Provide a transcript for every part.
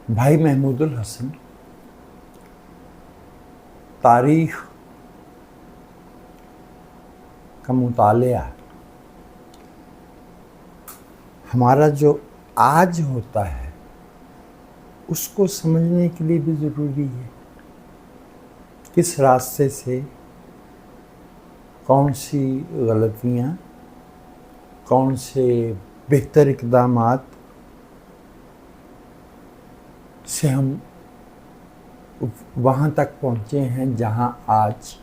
بھائی محمود الحسن تاریخ کا مطالعہ ہمارا جو آج ہوتا ہے اس کو سمجھنے کے لیے بھی ضروری ہے. کس راستے سے کون سی غلطیاں، کون سے بہتر اقدامات سے ہم وہاں تک پہنچے ہیں جہاں آج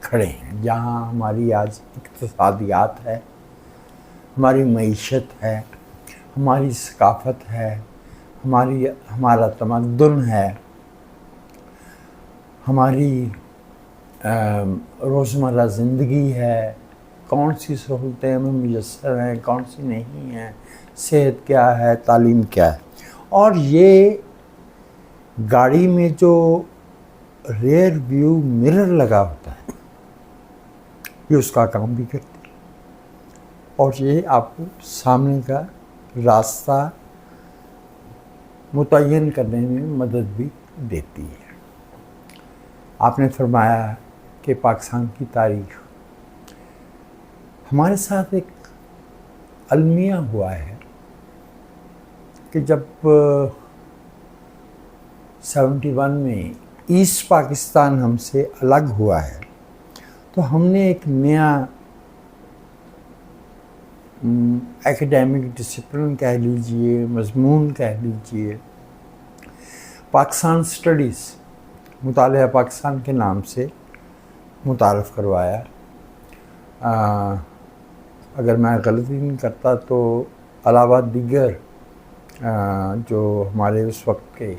کھڑے ہیں، جہاں ہماری آج اقتصادیات ہے، ہماری معیشت ہے، ہماری ثقافت ہے، ہمارا تمدن ہے، ہماری روزمرہ زندگی ہے، کون سی سہولتیں ہمیں میسر ہیں، کون سی نہیں ہیں، صحت کیا ہے، تعلیم کیا ہے. اور یہ گاڑی میں جو ریئر ویو مرر لگا ہوتا ہے یہ اس کا کام بھی کرتی ہے، اور یہ آپ کو سامنے کا راستہ متعین کرنے میں مدد بھی دیتی ہے. آپ نے فرمایا کہ پاکستان کی تاریخ، ہمارے ساتھ ایک المیہ ہوا ہے کہ جب 71 میں ایسٹ پاکستان ہم سے الگ ہوا ہے تو ہم نے ایک نیا ایکیڈیمک ڈسپلن کہہ لیجئے، مضمون کہہ لیجئے، پاکستان سٹڈیز، مطالعہ پاکستان کے نام سے متعارف کروایا. اگر میں غلطی نہیں کرتا تو علاوہ دیگر جو ہمارے اس وقت کے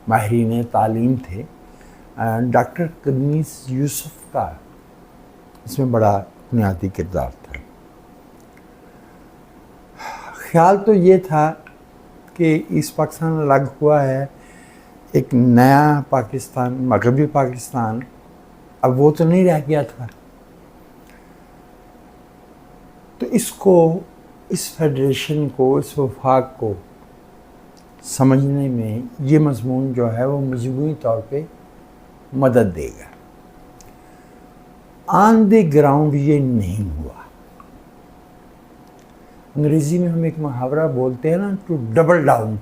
ماہرین تعلیم تھے، ڈاکٹر کنیز یوسف کا اس میں بڑا بنیادی کردار تھا. خیال تو یہ تھا کہ ایسٹ پاکستان الگ ہوا ہے، ایک نیا پاکستان، مغربی پاکستان اب وہ تو نہیں رہ گیا تھا. تو اس فیڈریشن کو، اس وفاق کو سمجھنے میں یہ مضمون جو ہے وہ مجموعی طور پہ مدد دے گا. آن دی گراؤنڈ یہ نہیں ہوا. انگریزی میں ہم ایک محاورہ بولتے ہیں نا، to double down.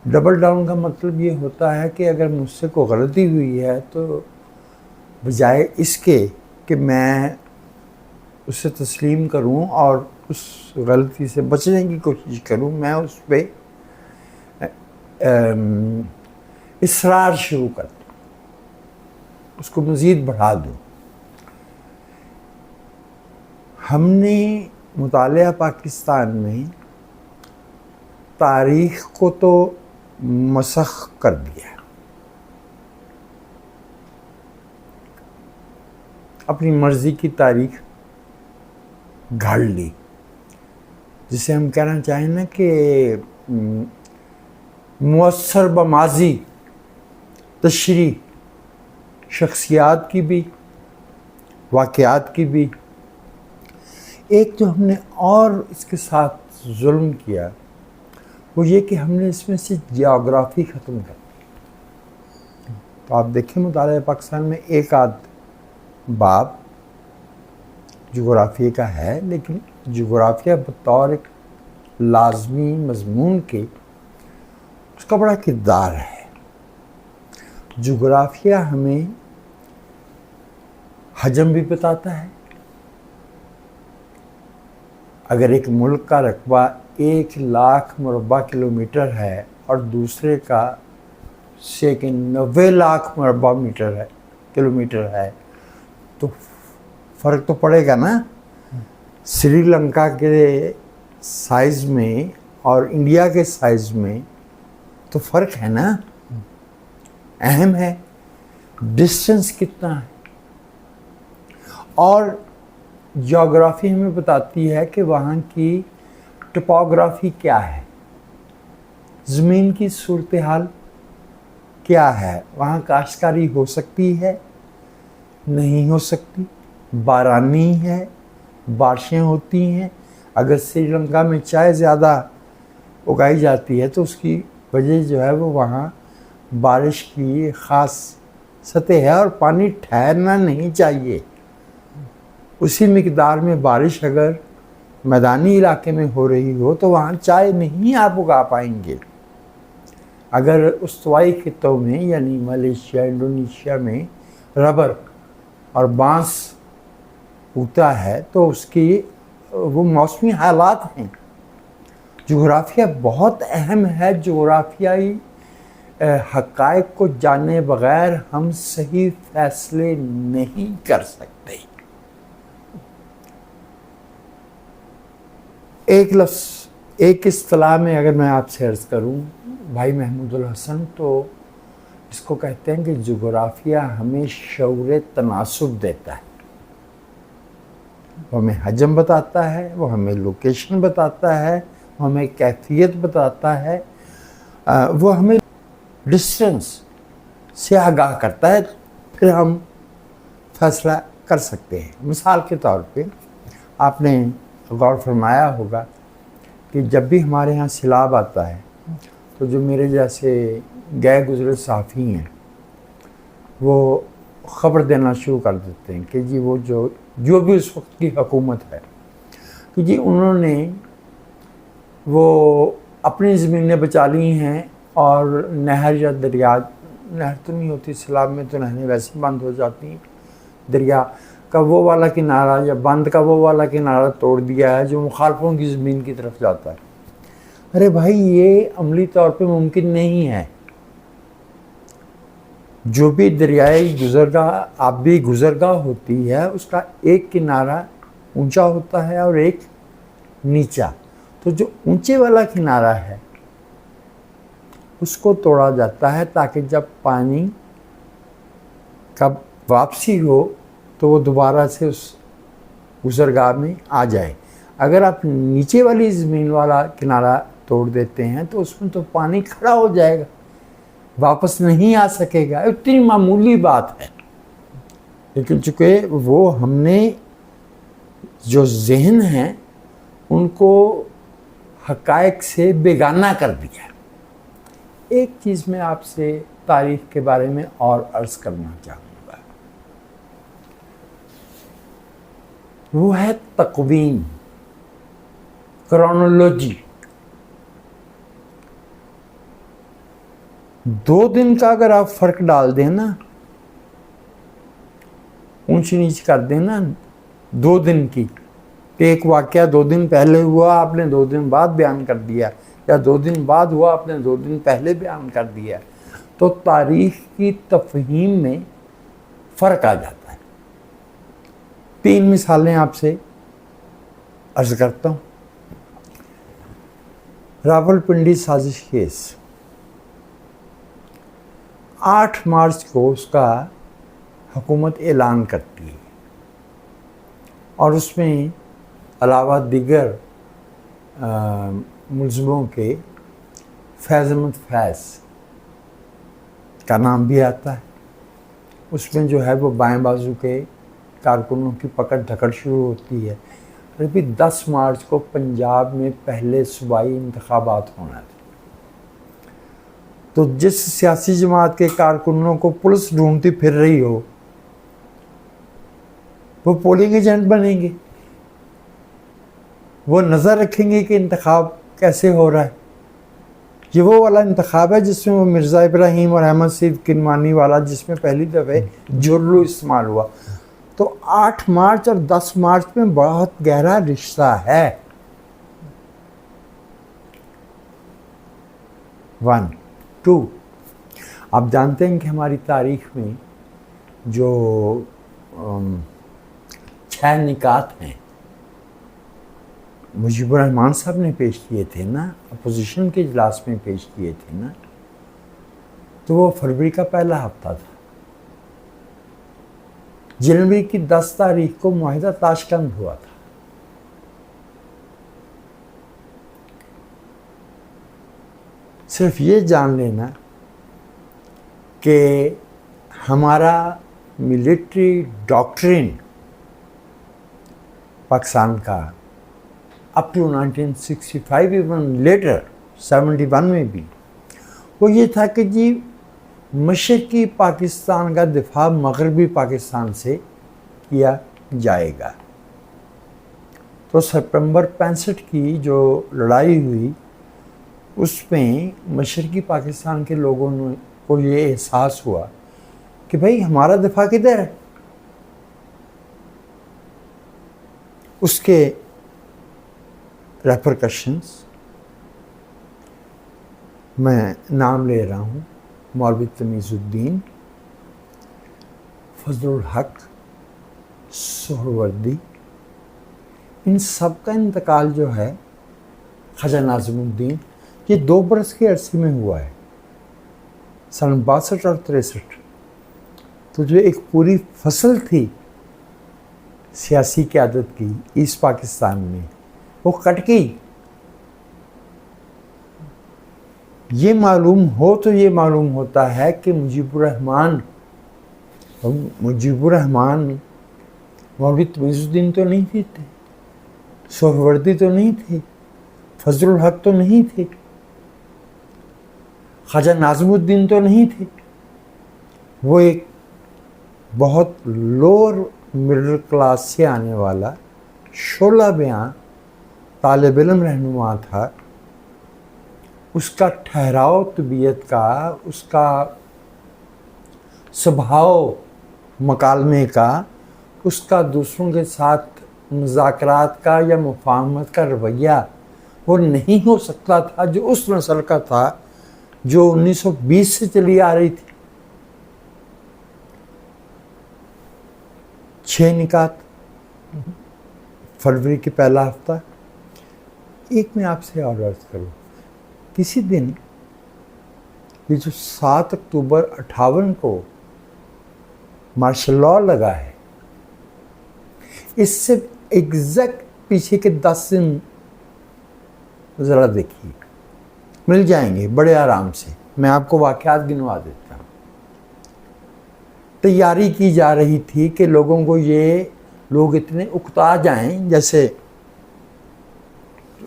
Double down کا مطلب یہ ہوتا ہے کہ اگر مجھ سے کوئی غلطی ہوئی ہے تو بجائے اس کے کہ میں اسے تسلیم کروں اور اس غلطی سے بچنے کی کوشش کروں، میں اس پہ اصرار شروع کر دوں، اس کو مزید بڑھا دوں. ہم نے مطالعہ پاکستان میں تاریخ کو تو مسخ کر دیا، اپنی مرضی کی تاریخ گھڑ لی، جسے ہم کہنا چاہیں نا کہ مؤثر بماضی تشریح شخصیات کی بھی، واقعات کی بھی. ایک جو ہم نے اور اس کے ساتھ ظلم کیا وہ یہ کہ ہم نے اس میں سے جیوگرافی ختم کر دی. تو آپ دیکھیں مطالعہ پاکستان میں ایک آدھ باب جغرافیہ کا ہے، لیکن جغرافیہ بطور ایک لازمی مضمون کے اس کا بڑا کردار ہے. جغرافیہ ہمیں حجم بھی بتاتا ہے. اگر ایک ملک کا رقبہ 1,00,000 مربع کلومیٹر ہے اور دوسرے کا 90 لاکھ مربع کلومیٹر ہے تو فرق تو پڑے گا نا. سری لنکا کے سائز میں اور انڈیا کے سائز میں تو فرق ہے نا، اہم ہے. ڈسٹنس کتنا ہے. اور جغرافی ہمیں بتاتی ہے کہ وہاں کی ٹپوگرافی کیا ہے، زمین کی صورتحال کیا ہے، وہاں کاشتکاری ہو سکتی ہے، نہیں ہو سکتی، بارانی ہے، بارشیں ہوتی ہیں. اگر سری لنکا میں چائے زیادہ اگائی جاتی ہے تو اس کی وجہ جو ہے وہ وہاں بارش کی خاص سطح ہے اور پانی ٹھہرنا نہیں چاہیے. اسی مقدار میں بارش اگر میدانی علاقے میں ہو رہی ہو تو وہاں چائے نہیں آپ اگا پائیں گے. اگر استوائی خطوں میں یعنی ملیشیا، انڈونیشیا میں ربر اور بانس اگتا ہے تو اس کی وہ موسمی حالات ہیں. جغرافیہ بہت اہم ہے. جغرافیائی حقائق کو جانے بغیر ہم صحیح فیصلے نہیں کر سکتے. ایک لفظ، ایک اصطلاح میں اگر میں آپ سے عرض کروں بھائی محمود الحسن، تو اس کو کہتے ہیں کہ جغرافیہ ہمیں شعور تناسب دیتا ہے. وہ ہمیں حجم بتاتا ہے، وہ ہمیں لوکیشن بتاتا ہے، وہ ہمیں کیفیت بتاتا ہے، وہ ہمیں ڈسٹنس سے آگاہ کرتا ہے. پھر ہم فیصلہ کر سکتے ہیں. مثال کے طور پہ آپ نے غور فرمایا ہوگا کہ جب بھی ہمارے ہاں سیلاب آتا ہے تو جو میرے جیسے گئے گزرے صحافی ہیں وہ خبر دینا شروع کر دیتے ہیں کہ جی وہ جو بھی اس وقت کی حکومت ہے کہ جی انہوں نے وہ اپنی زمینیں بچا لی ہیں اور نہر یا دریا، نہر تو نہیں ہوتی سیلاب میں، تو نہریں ویسے بند ہو جاتی ہیں، دریا کا وہ والا کنارہ یا بند کا وہ والا کنارہ توڑ دیا ہے جو مخالفوں کی زمین کی طرف جاتا ہے. ارے بھائی یہ عملی طور پہ ممکن نہیں ہے. جو بھی دریائی گزرگاہ، آبی گزرگاہ ہوتی ہے اس کا ایک کنارہ اونچا ہوتا ہے اور ایک نیچا. تو جو اونچے والا کنارہ ہے اس کو توڑا جاتا ہے تاکہ جب پانی کا واپسی ہو تو وہ دوبارہ سے اس گزرگاہ میں آ جائے. اگر آپ نیچے والی زمین والا کنارہ توڑ دیتے ہیں تو اس میں تو پانی کھڑا ہو جائے گا، واپس نہیں آ سکے گا. اتنی معمولی بات ہے، لیکن چونکہ وہ ہم نے جو ذہن ہیں ان کو حقائق سے بیگانہ کر دیا. ایک چیز میں آپ سے تاریخ کے بارے میں اور عرض کرنا چاہوں گا، وہ ہے تقویم، کرونالوجی. 2 دن کا اگر آپ فرق ڈال دیں نا، اونچ نیچ کر دیں نا 2 دن کی، ایک واقعہ 2 دن پہلے ہوا آپ نے 2 دن بعد بیان کر دیا، یا 2 دن بعد ہوا آپ نے 2 دن پہلے بیان کر دیا، تو تاریخ کی تفہیم میں فرق آ جاتا ہے. 3 مثالیں آپ سے عرض کرتا ہوں. راولپنڈی سازش کیس 8 مارچ کو اس کا حکومت اعلان کرتی ہے اور اس میں علاوہ دیگر ملزموں کے فیض احمد فیض کا نام بھی آتا ہے. اس میں جو ہے وہ بائیں بازو کے کارکنوں کی پکڑ دھکڑ شروع ہوتی ہے. پھر بھی 10 مارچ کو پنجاب میں پہلے صوبائی انتخابات ہونا تھے. تو جس سیاسی جماعت کے کارکنوں کو پولیس ڈھونڈتی پھر رہی ہو وہ پولنگ ایجنٹ بنیں گے، وہ نظر رکھیں گے کہ انتخاب کیسے ہو رہا ہے. یہ وہ والا انتخاب ہے جس میں وہ مرزا ابراہیم اور احمد سعید کنوانی والا، جس میں پہلی دفعہ جرلو استعمال ہوا. تو 8 مارچ اور 10 مارچ میں بہت گہرا رشتہ ہے. 1 2 آپ جانتے ہیں کہ ہماری تاریخ میں جو 6 نکات ہیں مجیب الرحمان صاحب نے پیش کیے تھے نا، اپوزیشن کے اجلاس میں پیش کیے تھے نا، تو وہ فروری کا پہلا ہفتہ تھا. جنوری کی 10 تاریخ کو معاہدہ تاشکند ہوا تھا. صرف یہ جان لینا کہ ہمارا ملٹری ڈاکٹرین پاکستان کا اپ ٹو 1965 ایون لیٹر 71 میں بھی وہ یہ تھا کہ جی مشرقی پاکستان کا دفاع مغربی پاکستان سے کیا جائے گا. تو سپٹمبر 65 کی جو لڑائی ہوئی اس میں مشرقی پاکستان کے لوگوں کو یہ احساس ہوا کہ بھائی ہمارا دفاع کدھر ہے. اس کے ریپرکشنز میں نام لے رہا ہوں: مولوی تمیز الدین، فضل الحق، سہروردی، ان سب کا انتقال جو ہے خواجہ ناظم الدین، یہ 2 برس کے عرصے میں ہوا ہے، سن 62 اور 63. تو جو ایک پوری فصل تھی سیاسی قیادت کی ایسٹ پاکستان میں، وہ کٹ گئی. یہ معلوم ہو تو یہ معلوم ہوتا ہے کہ مجیب الرحمن مولوی تمیز الدین تو نہیں تھے، سہروردی تو نہیں تھے، فضل الحق تو نہیں تھے، خواجہ ناظم الدین تو نہیں تھے. وہ ایک بہت لوور مڈل کلاس سے آنے والا شعلہ بیاں طالب علم رہنما تھا. اس کا ٹھہراؤ طبیعت کا، اس کا سبھاؤ مکالمے کا، اس کا دوسروں کے ساتھ مذاکرات کا یا مفاہمت کا رویہ وہ نہیں ہو سکتا تھا جو اس نسل کا تھا جو 1920 سے چلی آ رہی تھی. 6 نکات فروری کے پہلا ہفتہ. ایک میں آپ سے اور عرض کروں، کسی دن یہ جو 7 اکتوبر 58 کو مارشل لاء لگا ہے، اس سے ایگزیکٹ پیچھے کے 10 دن ذرا دیکھیے، مل جائیں گے بڑے آرام سے. میں آپ کو واقعات گنوا دیتا ہوں. تیاری کی جا رہی تھی کہ لوگوں کو یہ لوگ اتنے اکتا جائیں، جیسے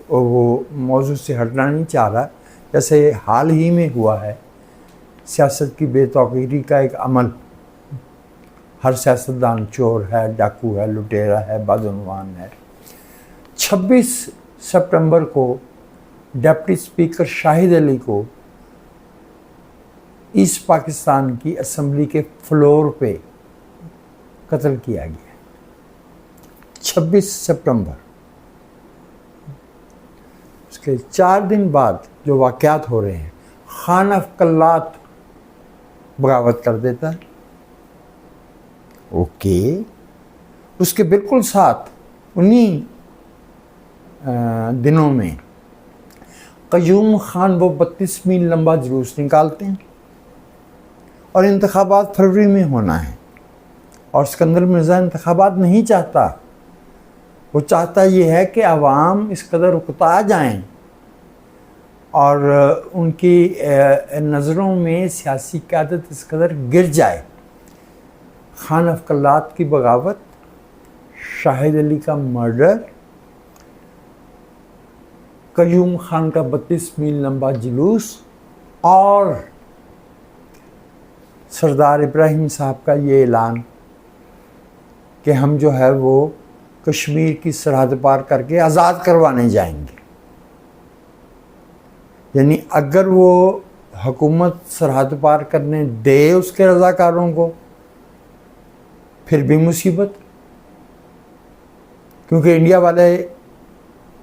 وہ موضوع سے ہٹنا نہیں چاہ رہا، جیسے حال ہی میں ہوا ہے سیاست کی بے توقیری کا ایک عمل. ہر سیاستدان چور ہے، ڈاکو ہے، لٹیرا ہے، بدعنوان ہے. 26 سپٹمبر کو ڈپٹی اسپیکر شاہد علی کو ایسٹ پاکستان کی اسمبلی کے فلور پہ قتل کیا گیا. 26 سپٹمبر. اس کے 4 دن بعد جو واقعات ہو رہے ہیں، خان آف کلات بغاوت کر دیتا ہے. اوکے. اس کے بالکل ساتھ انہی دنوں میں قیوم خان وہ 32 میل لمبا جلوس نکالتے ہیں، اور انتخابات فروری میں ہونا ہے. اور اسکندر مرزا انتخابات نہیں چاہتا. وہ چاہتا یہ ہے کہ عوام اس قدر اکتا جائیں اور ان کی نظروں میں سیاسی قیادت اس قدر گر جائے. خان آف کلات کی بغاوت، شاہد علی کا مرڈر، قیوم خان کا 32 میل لمبا جلوس، اور سردار ابراہیم صاحب کا یہ اعلان کہ ہم جو ہے وہ کشمیر کی سرحد پار کر کے آزاد کروانے جائیں گے. یعنی اگر وہ حکومت سرحد پار کرنے دے اس کے رضاکاروں کو، پھر بھی مصیبت، کیونکہ انڈیا والے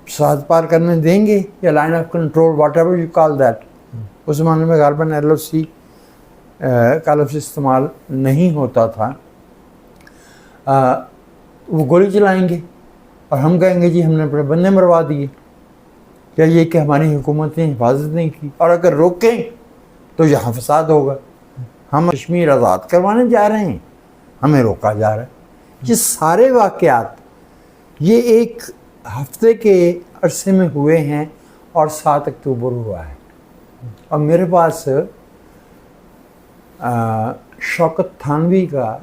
سرحد پار کرنے دیں گے یا line of control, whatever you call that. اس زمانے میں غالباً LOC کا لفظ استعمال نہیں ہوتا تھا. وہ گولی چلائیں گے اور ہم کہیں گے جی ہم نے اپنے بندے مروا دیے، یا یہ کہ ہماری حکومت نے حفاظت نہیں کی، اور اگر روکیں تو یہاں فساد ہوگا. ہم کشمیر آزاد کروانے جا رہے ہیں، ہمیں روکا جا رہا ہے. یہ سارے واقعات یہ ایک ہفتے کے عرصے میں ہوئے ہیں، اور 7 اکتوبر ہوا ہے. اور میرے پاس شوکت تھانوی کا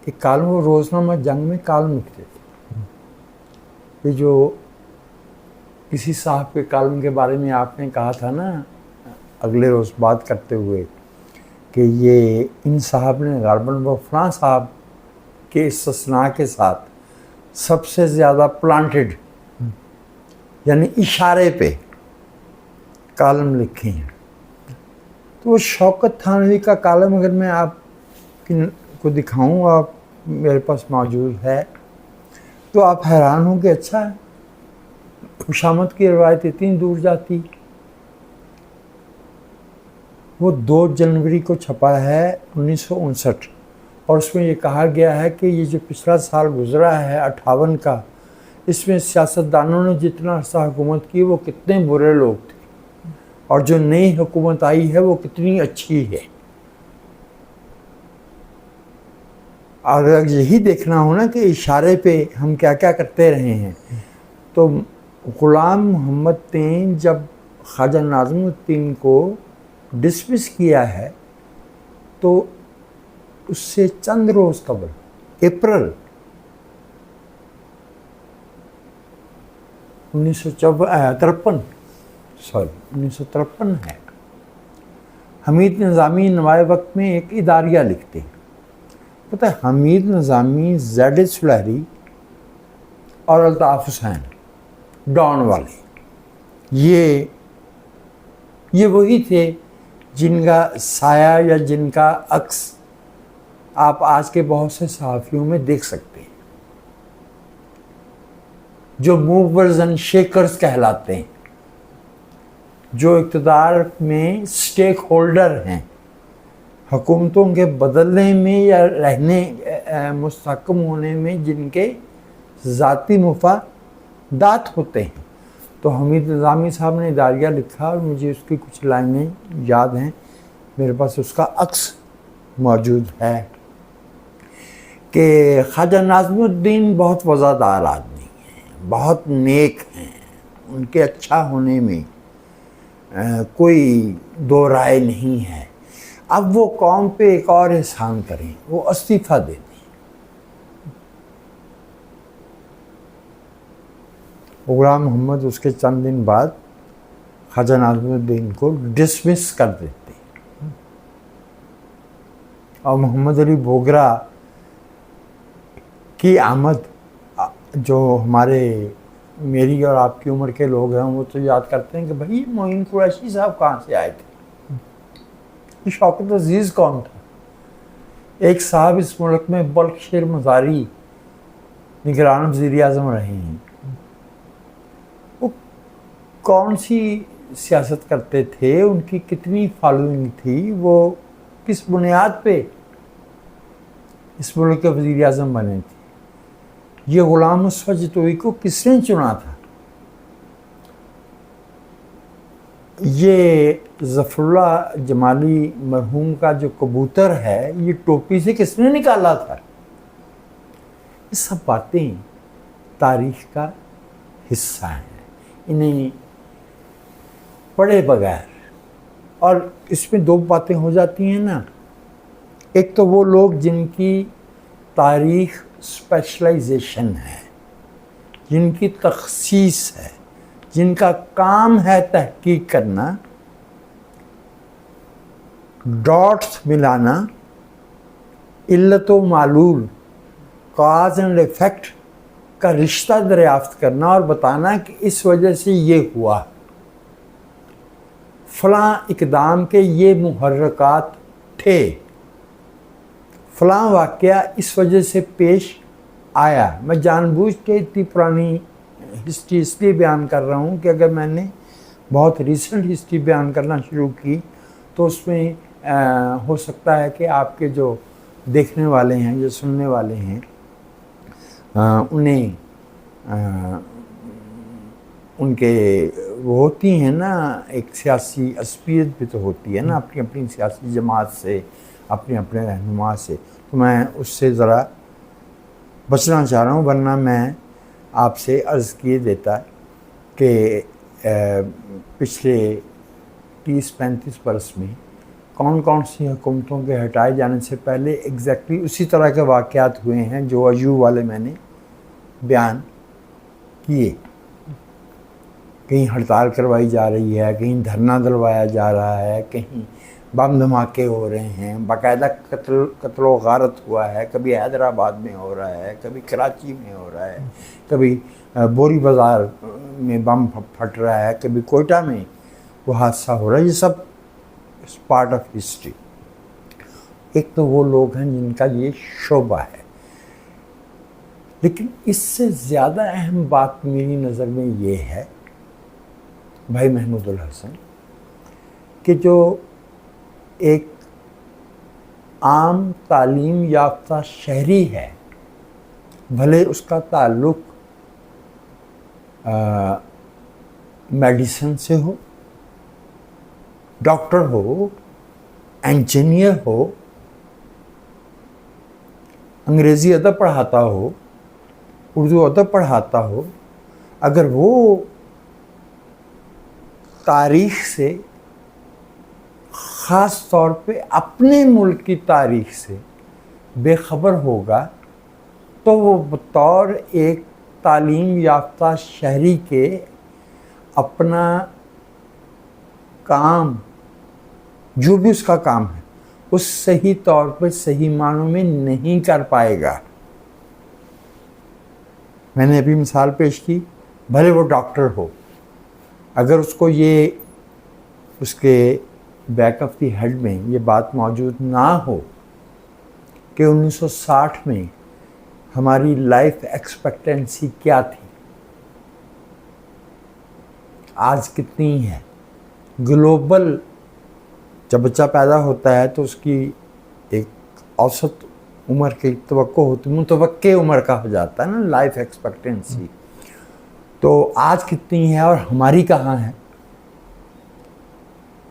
ایک کالم، وہ روزنامہ جنگ میں کالم لکھتے تھے. یہ جو کسی صاحب کے کالم کے بارے میں آپ نے کہا تھا نا اگلے روز بات کرتے ہوئے کہ یہ ان صاحب نے غالباً وہ فلاں صاحب کے استثناء کے ساتھ سب سے زیادہ پلانٹڈ یعنی اشارے پہ کالم لکھے ہیں. تو وہ شوکت تھانوی کا کالم اگر میں آپ کو دکھاؤں، آپ میرے پاس موجود ہے، تو آپ حیران ہوں کہ اچھا خوشامد کی روایت اتنی دور جاتی. وہ 2 جنوری کو چھپا ہے 1959، اور اس میں یہ کہا گیا ہے کہ یہ جو پچھلا سال گزرا ہے 58 کا، اس میں سیاستدانوں نے جتنا عرصہ حکومت کی وہ کتنے برے لوگ تھے، اور جو نئی حکومت آئی ہے وہ کتنی اچھی ہے. اور اگر یہی دیکھنا ہو نا کہ اشارے پہ ہم کیا کیا کرتے رہے ہیں، تو غلام محمد نے جب خواجہ ناظم الدین کو ڈسمس کیا ہے تو اس سے چند روز قبل اپریل 1953 ہے، حمید نظامی نوائے وقت میں ایک اداریہ لکھتے ہیں. پتہ ہے حمید نظامی، زید سلیری اور الطاف حسین ڈان والے، یہ وہی تھے جن کا سایہ یا جن کا عکس آپ آج کے بہت سے صحافیوں میں دیکھ سکتے ہیں، جو موورز اینڈ شیکرز کہلاتے ہیں، جو اقتدار میں سٹیک ہولڈر ہیں، حکومتوں کے بدلنے میں یا رہنے مستحکم ہونے میں جن کے ذاتی مفادات ہوتے ہیں. تو حمید نظامی صاحب نے اداریہ لکھا اور مجھے اس کی کچھ لائنیں یاد ہیں، میرے پاس اس کا عکس موجود ہے کہ خواجہ ناظم الدین بہت وفادار آدمی ہیں، بہت نیک ہیں، ان کے اچھا ہونے میں کوئی دو رائے نہیں ہے. اب وہ قوم پہ ایک اور احسان کریں، وہ استعفیٰ دے دیں. غلام محمد اس کے چند دن بعد خواجہ ناظم الدین کو ڈسمس کر دیتے، اور محمد علی بوگرا کی آمد، جو میری اور آپ کی عمر کے لوگ ہیں وہ تو یاد کرتے ہیں کہ بھائی معین قریشی صاحب کہاں سے آئے تھے، یہ شوکت عزیز کون تھا. ایک صاحب اس ملک میں بلخ شیر مزاری نگران وزیر اعظم رہے ہیں، وہ کون سی سیاست کرتے تھے، ان کی کتنی فالوئنگ تھی، وہ کس بنیاد پہ اس ملک کے وزیر اعظم بنے تھے، یہ غلام مصطفیٰ جتوئی کو کس نے چنا تھا، یہ ظفر اللہ جمالی مرحوم کا جو کبوتر ہے یہ ٹوپی سے کس نے نکالا تھا. یہ سب باتیں تاریخ کا حصہ ہیں، انہیں پڑھے بغیر. اور اس میں 2 باتیں ہو جاتی ہیں نا، ایک تو وہ لوگ جن کی تاریخ اسپیشلائزیشن ہے، جن کی تخصیص ہے، جن کا کام ہے تحقیق کرنا، ڈاٹس ملانا، علت و معلول، کاز اینڈ ایفیکٹ کا رشتہ دریافت کرنا اور بتانا کہ اس وجہ سے یہ ہوا، فلاں اقدام کے یہ محرکات تھے، فلاں واقعہ اس وجہ سے پیش آیا. میں جان بوجھ کے اتنی پرانی ہسٹری اس لیے بیان کر رہا ہوں کہ اگر میں نے بہت ریسنٹ ہسٹری بیان کرنا شروع کی تو اس میں ہو سکتا ہے کہ آپ کے جو دیکھنے والے ہیں، جو سننے والے ہیں، انہیں ان کے وہ ہوتی ہیں نا، ایک سیاسی عصبیت بھی تو ہوتی ہے نا، اپنی اپنی سیاسی جماعت سے، اپنے اپنے رہنما سے. تو میں اس سے ذرا بچنا چاہ رہا ہوں، ورنہ میں آپ سے عرض کیے دیتا کہ پچھلے 30-35 برس میں کون کون سی حکومتوں کے ہٹائے جانے سے پہلے ایگزیکٹلی اسی طرح کے واقعات ہوئے ہیں جو ایوب والے میں نے بیان کیے، کہیں ہڑتال کروائی جا رہی ہے، کہیں دھرنا دلوایا جا رہا ہے، کہیں بم دھماکے ہو رہے ہیں، باقاعدہ قتل و غارت ہوا ہے، کبھی حیدرآباد میں ہو رہا ہے، کبھی کراچی میں ہو رہا ہے، کبھی بوری بازار میں بم پھٹ رہا ہے، کبھی کوئٹہ میں وہ حادثہ ہو رہا ہے. یہ سب پارٹ آف ہسٹری. ایک تو وہ لوگ ہیں جن کا یہ شعبہ ہے. لیکن اس سے زیادہ اہم بات میری نظر میں یہ ہے بھائی محمود الحسن کہ جو ایک عام تعلیم یافتہ شہری ہے، بھلے اس کا تعلق میڈیسن سے ہو، ڈاکٹر ہو، انجینئر ہو، انگریزی ادب پڑھاتا ہو، اردو ادب پڑھاتا ہو، اگر وہ تاریخ سے، خاص طور پہ اپنے ملک کی تاریخ سے بے خبر ہوگا تو وہ بطور ایک تعلیم یافتہ شہری کے اپنا کام، جو بھی اس کا کام ہے، اس صحیح طور پہ صحیح معنوں میں نہیں کر پائے گا. میں نے ابھی مثال پیش کی، بھلے وہ ڈاکٹر ہو، اگر اس کو یہ اس کے بیک آف دی ہیڈ میں یہ بات موجود نہ ہو کہ 1960 میں ہماری لائف ایکسپیکٹنسی کیا تھی، آج کتنی ہے، گلوبل، جب بچہ پیدا ہوتا ہے تو اس کی ایک اوسط عمر کی توقع ہوتی، متوقع عمر کا ہو جاتا ہے نا لائف ایکسپیکٹنسی، تو آج کتنی ہے اور ہماری کہاں ہے.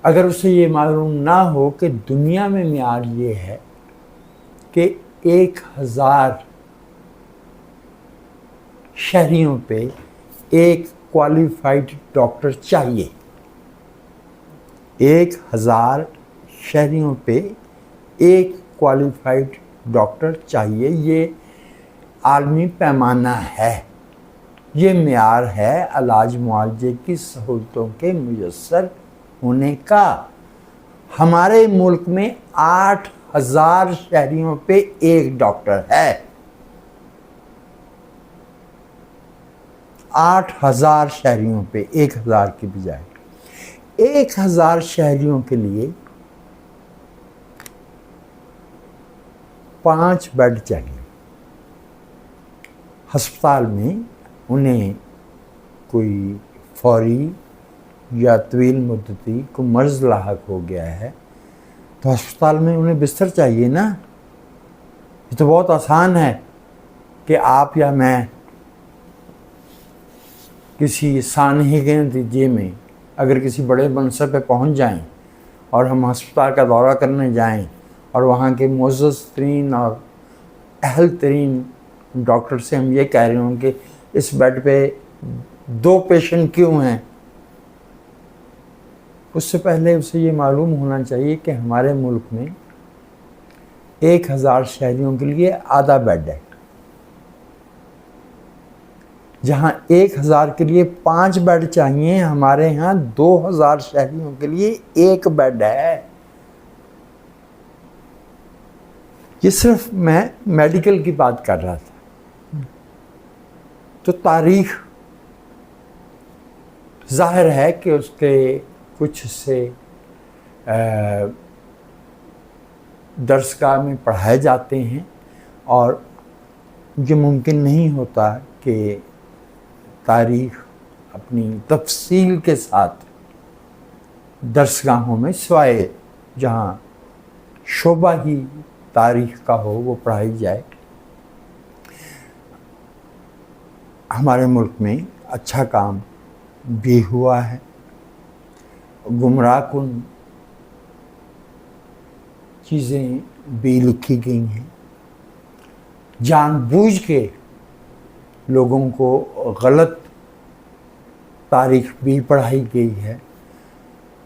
اگر اسے یہ معلوم نہ ہو کہ دنیا میں معیار یہ ہے کہ 1000 شہریوں پہ ایک کوالیفائڈ ڈاکٹر چاہیے، 1000 شہریوں پہ ایک کوالیفائڈ ڈاکٹر چاہیے، یہ عالمی پیمانہ ہے، یہ معیار ہے علاج معالجے کی سہولتوں کے میسر ہونے کا. ہمارے ملک میں 8000 شہریوں پہ ایک ڈاکٹر ہے، 8000 شہریوں پہ 1000 کی بجائے. 1000 شہریوں کے لیے 5 بیڈ چاہیے. ہسپتال میں انہیں کوئی فوری یا طویل مدتی کو مرض لاحق ہو گیا ہے تو ہسپتال میں انہیں بستر چاہیے نا. یہ تو بہت آسان ہے کہ آپ یا میں کسی سانحے کے نتیجے میں اگر کسی بڑے منصب پہ پہنچ جائیں اور ہم ہسپتال کا دورہ کرنے جائیں اور وہاں کے معزز ترین اور اہل ترین ڈاکٹر سے ہم یہ کہہ رہے ہوں کہ اس بیڈ پہ 2 پیشنٹ کیوں ہیں، اس سے پہلے اسے یہ معلوم ہونا چاہیے کہ ہمارے ملک میں 1000 شہریوں کے لیے آدھا بیڈ ہے، جہاں 1000 کے لیے 5 بیڈ چاہیے، ہمارے ہاں 2000 شہریوں کے لیے 1 بیڈ ہے. یہ صرف میں میڈیکل کی بات کر رہا تھا. تو تاریخ ظاہر ہے کہ اس کے کچھ سے درسگاہ میں پڑھائے جاتے ہیں، اور یہ ممکن نہیں ہوتا کہ تاریخ اپنی تفصیل کے ساتھ درسگاہوں میں، سوائے جہاں شعبہ ہی تاریخ کا ہو، وہ پڑھائی جائے. ہمارے ملک میں اچھا کام بھی ہوا ہے، گمراہ کن چیزیں بھی لکھی گئی ہیں، جان بوجھ کے لوگوں کو غلط تاریخ بھی پڑھائی گئی ہے،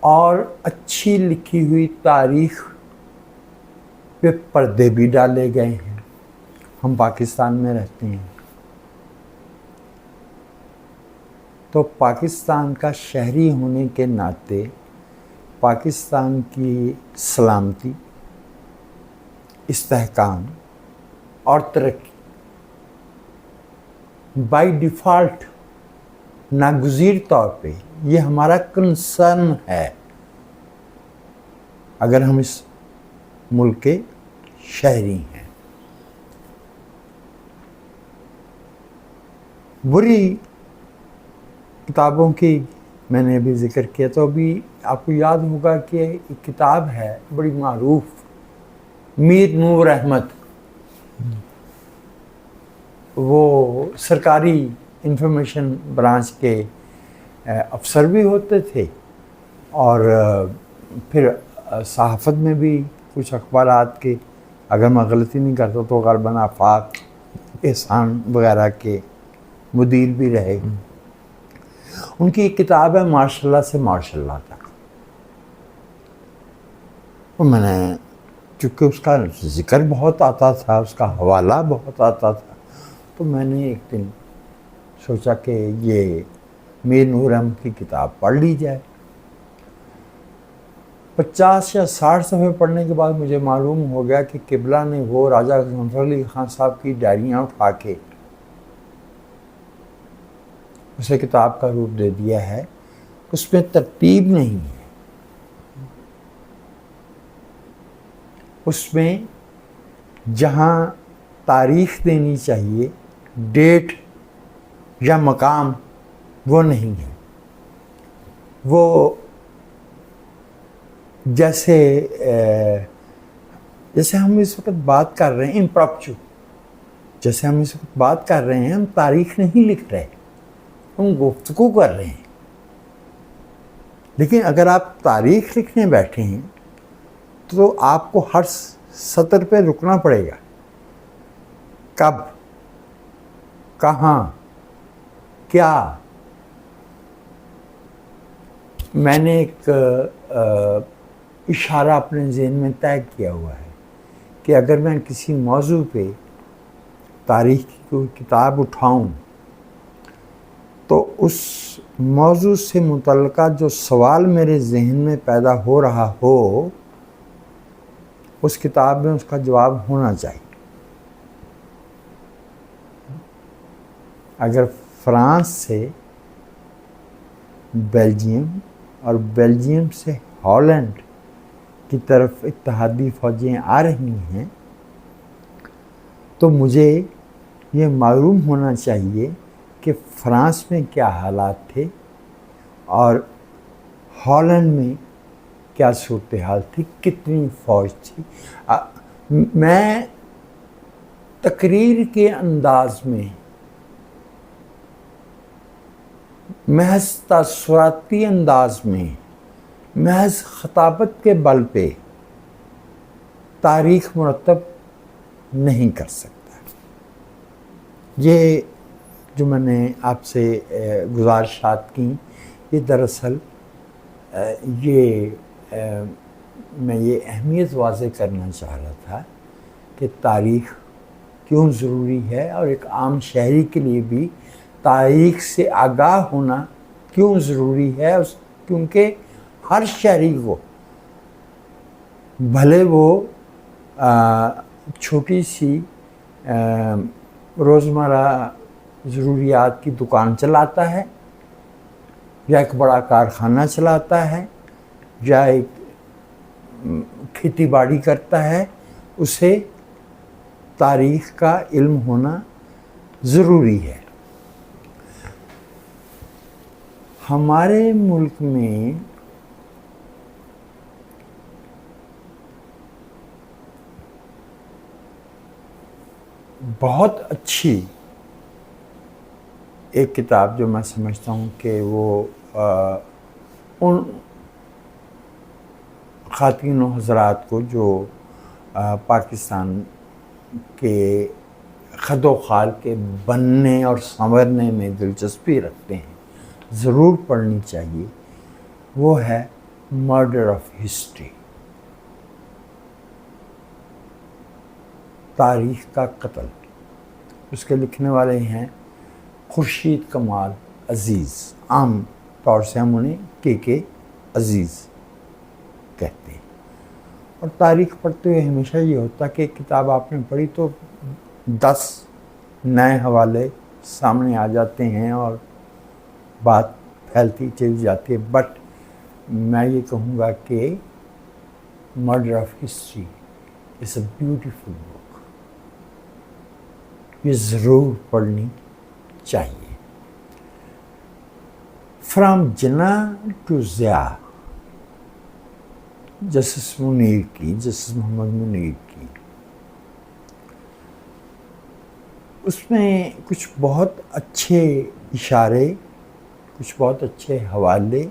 اور اچھی لکھی ہوئی تاریخ پہ پردے بھی ڈالے گئے ہیں. ہم پاکستان میں رہتے ہیں تو پاکستان کا شہری ہونے کے ناطے پاکستان کی سلامتی، استحکام اور ترقی بائی ڈیفالٹ ناگزیر طور پہ یہ ہمارا کنسرن ہے، اگر ہم اس ملک کے شہری ہیں۔ بری کتابوں کی میں نے ابھی ذکر کیا، تو ابھی آپ کو یاد ہوگا کہ ایک کتاب ہے بڑی معروف، میر نور احمد، وہ سرکاری انفارمیشن برانچ کے افسر بھی ہوتے تھے، اور پھر صحافت میں بھی کچھ اخبارات کے، اگر میں غلطی نہیں کرتا تو غالباً آفاق، احسان وغیرہ کے مدیر بھی رہے۔ ان کی ایک کتاب ہے ماشاء اللہ سے ماشاء اللہ تک، اور میں نے چونکہ اس کا ذکر بہت آتا تھا، اس کا حوالہ بہت آتا تھا، تو میں نے ایک دن سوچا کہ یہ میر نور احمد کی کتاب پڑھ لی جائے۔ 50 یا 60 صفحے پڑھنے کے بعد مجھے معلوم ہو گیا کہ قبلہ نے وہ راجہ غضنفر علی خان صاحب کی ڈائریاں اٹھا کے اسے کتاب کا روپ دے دیا ہے، اس میں ترتیب نہیں ہے، اس میں جہاں تاریخ دینی چاہیے، ڈیٹ یا مقام، وہ نہیں ہے۔ وہ جیسے ہم اس وقت بات کر رہے ہیں امپراپچو، جیسے ہم اس وقت بات کر رہے ہیں، ہم تاریخ نہیں لکھ رہے، ہم گفتگو کر رہے ہیں۔ لیکن اگر آپ تاریخ لکھنے بیٹھے ہیں تو آپ کو ہر سطر پہ رکنا پڑے گا، کب، کہاں، کیا۔ میں نے ایک اشارہ اپنے ذہن میں طے کیا ہوا ہے کہ اگر میں کسی موضوع پہ تاریخ کی کوئی کتاب اٹھاؤں تو اس موضوع سے متعلقہ جو سوال میرے ذہن میں پیدا ہو رہا ہو، اس کتاب میں اس کا جواب ہونا چاہیے۔ اگر فرانس سے بیلجیم اور بیلجیم سے ہالینڈ کی طرف اتحادی فوجیں آ رہی ہیں تو مجھے یہ معلوم ہونا چاہیے کہ فرانس میں کیا حالات تھے اور ہالینڈ میں کیا صورتحال تھی، کتنی فوج تھی۔ میں تقریر کے انداز میں، محض تاثراتی انداز میں، محض خطابت کے بل پہ تاریخ مرتب نہیں کر سکتا۔ یہ جو میں نے آپ سے گزارشات کی، یہ دراصل میں یہ اہمیت واضح کرنا چاہ رہا تھا کہ تاریخ کیوں ضروری ہے، اور ایک عام شہری کے لیے بھی تاریخ سے آگاہ ہونا کیوں ضروری ہے، کیونکہ ہر شہری کو، بھلے وہ چھوٹی سی روزمرہ ضروریات کی دکان چلاتا ہے، یا ایک بڑا کارخانہ چلاتا ہے، یا ایک کھیتی باڑی کرتا ہے، اسے تاریخ کا علم ہونا ضروری ہے۔ ہمارے ملک میں بہت اچھی ایک کتاب جو میں سمجھتا ہوں کہ وہ ان خواتین و حضرات کو جو پاکستان کے خد و خال کے بننے اور سنورنے میں دلچسپی رکھتے ہیں، ضرور پڑھنی چاہیے، وہ ہے مرڈر آف ہسٹری، تاریخ کا قتل۔ اس کے لکھنے والے ہیں خورشید کمال عزیز، عام طور سے ہم انہیں کے عزیز کہتے ہیں. اور تاریخ پڑھتے ہوئے ہمیشہ یہ ہوتا کہ ایک کتاب آپ نے پڑھی تو 10 نئے حوالے سامنے آ جاتے ہیں اور بات پھیلتی چلی جاتی ہے. بٹ میں یہ کہوں گا کہ murder of history is a beautiful book. یہ ضرور پڑھنی چاہیے. From Jinnah to Zia, justice Munir کی، جسٹس محمد منیر کی، اس میں کچھ بہت اچھے اشارے، کچھ بہت اچھے حوالے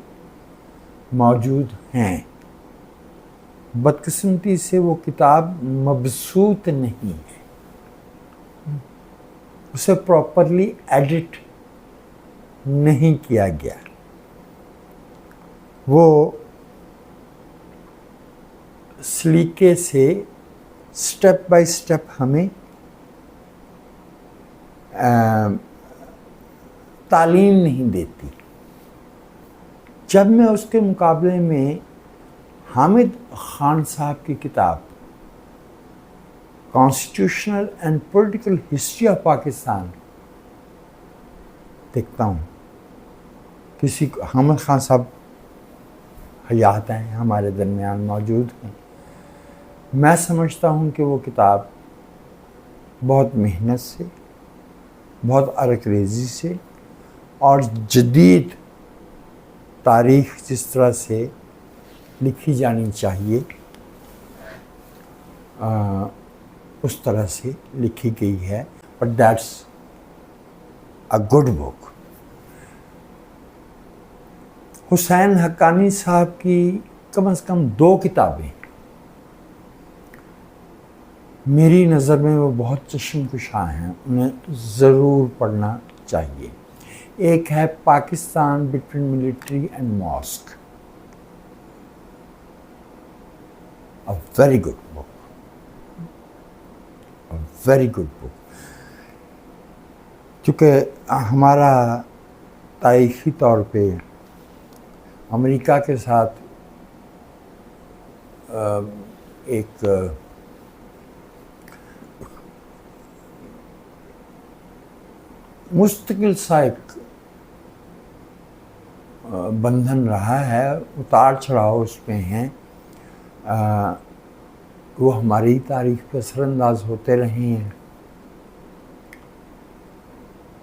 موجود ہیں. بدقسمتی سے وہ کتاب مبسوط نہیں ہے، اسے پراپرلی ایڈٹ نہیں کیا گیا. وہ سلیقے سے سٹیپ بائی سٹیپ ہمیں تعلیم نہیں دیتی. جب میں اس کے مقابلے میں حامد خان صاحب کی کتاب constitutional and political history of Pakistan دیکھتا ہوں، کسی کو، حامد خان صاحب حیات ہیں، ہمارے درمیان موجود ہیں، میں سمجھتا ہوں کہ وہ کتاب بہت محنت سے، بہت عرق ریزی سے اور جدید تاریخ جس طرح سے لکھی جانی چاہیے اس طرح سے لکھی گئی ہے. اور دیٹس اے گڈ بک. حسین حقانی صاحب کی کم از کم 2 کتابیں میری نظر میں وہ بہت چشم کشاں ہیں، انہیں ضرور پڑھنا چاہیے. ایک ہے Pakistan between military and mosque, a very good book, a very good book. کیونکہ ہمارا تاریخی طور پہ امریکہ کے ساتھ ایک مستقل سا ایک بندھن رہا ہے، اتار چڑھاؤ اس میں ہیں، وہ ہماری تاریخ پہ اثر انداز ہوتے رہے ہیں.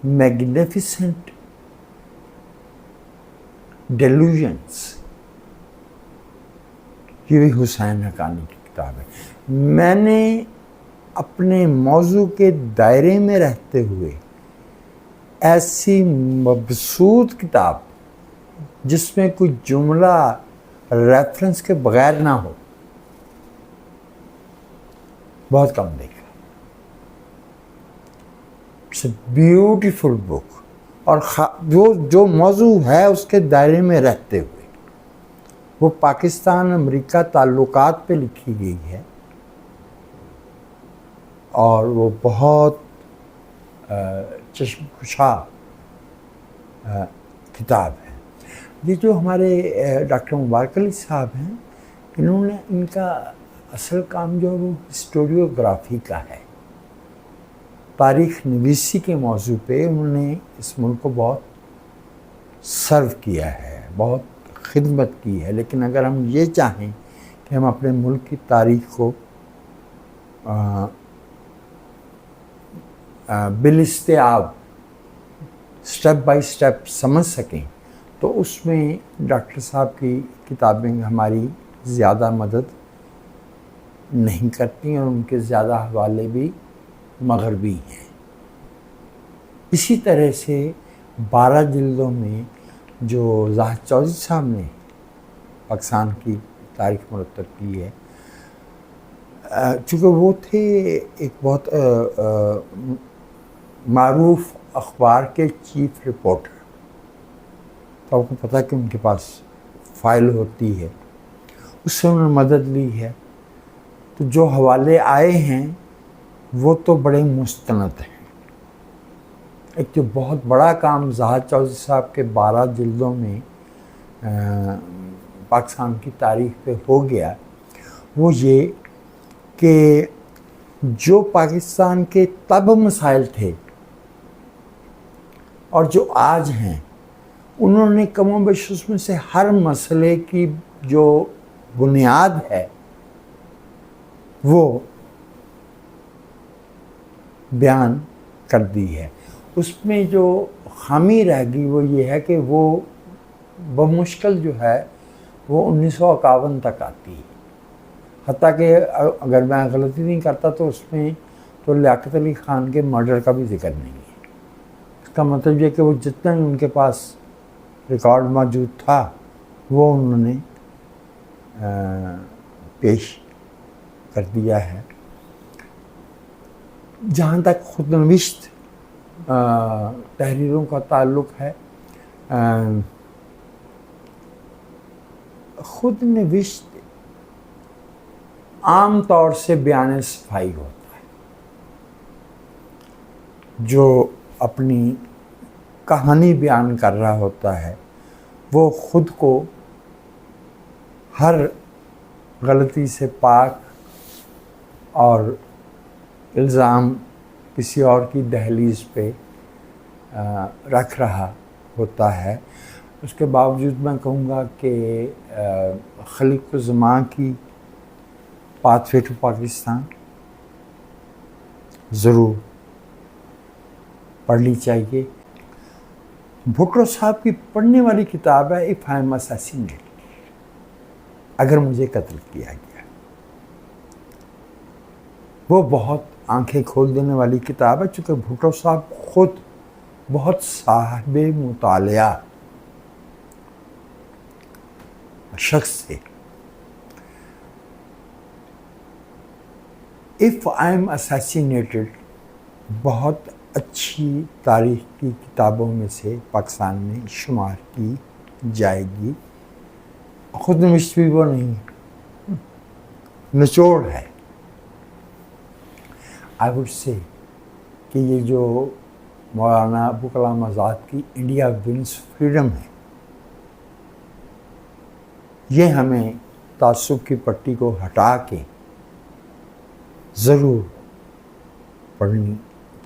میگنیفیسنٹ ڈیلوژنس، یہ بھی حسین حقانی کی کتاب ہے. میں نے اپنے موضوع کے دائرے میں رہتے ہوئے ایسی مبسوط کتاب جس میں کوئی جملہ ریفرنس کے بغیر نہ ہو بہت کم دیکھا. اٹس اے بیوٹیفل بک. اور جو موضوع ہے اس کے دائرے میں رہتے ہوئے وہ پاکستان امریکہ تعلقات پہ لکھی گئی ہے اور وہ بہت چشم کشا کتاب ہے. یہ جو ہمارے ڈاکٹر مبارک علی صاحب ہیں، انہوں نے، ان کا اصل کام جو ہے وہ ہسٹوریوگرافی کا ہے. تاریخ نویسی کے موضوع پہ انہوں نے اس ملک کو بہت سرو کیا ہے، بہت خدمت کی ہے. لیکن اگر ہم یہ چاہیں کہ ہم اپنے ملک کی تاریخ کو بالاستیعاب سٹیپ بائی سٹیپ سمجھ سکیں تو اس میں ڈاکٹر صاحب کی کتابیں ہماری زیادہ مدد نہیں کرتی اور ان کے زیادہ حوالے بھی مغربی ہیں. اسی طرح سے 12 جلدوں میں جو زاہد چودھری صاحب نے پاکستان کی تاریخ مرتب کی ہے، چونکہ وہ تھے ایک بہت معروف اخبار کے چیف رپورٹر، تو آپ کو پتہ کہ ان کے پاس فائل ہوتی ہے، اس سے انہوں نے مدد لی ہے. تو جو حوالے آئے ہیں وہ تو بڑے مستند ہیں. ایک جو بہت بڑا کام زاہد چودھری صاحب کے 12 جلدوں میں پاکستان کی تاریخ پہ ہو گیا، وہ یہ کہ جو پاکستان کے تب مسائل تھے اور جو آج ہیں، انہوں نے کم و بیش اس میں سے ہر مسئلے کی جو بنیاد ہے وہ بیان کر دی ہے۔ اس میں جو خامی رہ گئی وہ یہ ہے کہ وہ بمشکل جو ہے وہ 1951 تک آتی ہے، حتیٰ کہ اگر میں غلطی نہیں کرتا تو اس میں تو لیاقت علی خان کے مرڈر کا بھی ذکر نہیں ہے۔ اس کا مطلب یہ کہ وہ جتنا ان کے پاس ریکارڈ موجود تھا وہ انہوں نے پیش کر دیا ہے۔ جہاں تک خود نوشت تحریروں کا تعلق ہے، خود نوشت عام طور سے بیان صفائی ہوتا ہے، جو اپنی کہانی بیان کر رہا ہوتا ہے وہ خود کو ہر غلطی سے پاک اور الزام کسی اور کی دہلیز پہ رکھ رہا ہوتا ہے۔ اس کے باوجود میں کہوں گا کہ خلیق الزمان کی پاتھ وے ٹو پاکستان ضرور پڑھنی چاہیے۔ بھٹو صاحب کی پڑھنے والی کتاب ہے اف آئی ایم اسیسینیٹڈ، اگر مجھے قتل کیا گیا، وہ بہت آنکھیں کھول دینے والی کتاب ہے، چونکہ بھٹو صاحب خود بہت صاحب مطالعہ شخص تھے۔ اف آئی ایم اسیسینیٹڈ بہت اچھی تاریخ کی کتابوں میں سے پاکستان میں شمار کی جائے گی۔ خود نوشت بھی وہ نہیں، نچوڑ ہے۔ آئی وڈ سے کہ یہ جو مولانا ابوالکلام آزاد کی انڈیا ونس فریڈم ہے، یہ ہمیں تعصب کی پٹی کو ہٹا کے ضرور پڑھنی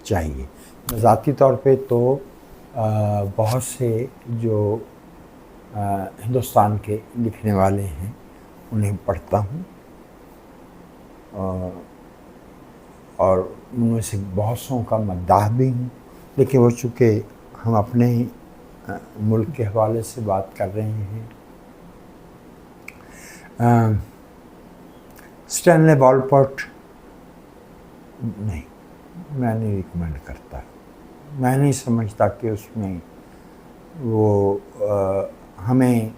چاہیے۔ ذاتی طور پہ تو بہت سے جو ہندوستان کے لکھنے والے ہیں انہیں پڑھتا ہوں، اور ان میں سے بہت سوں کا مداح بھی ہوں، لیکن وہ چونکہ ہم اپنے ملک کے حوالے سے بات کر رہے ہیں۔ اسٹینلے والپورٹ نہیں، میں نہیں ریکمینڈ کرتا، میں نہیں سمجھتا کہ اس میں وہ ہمیں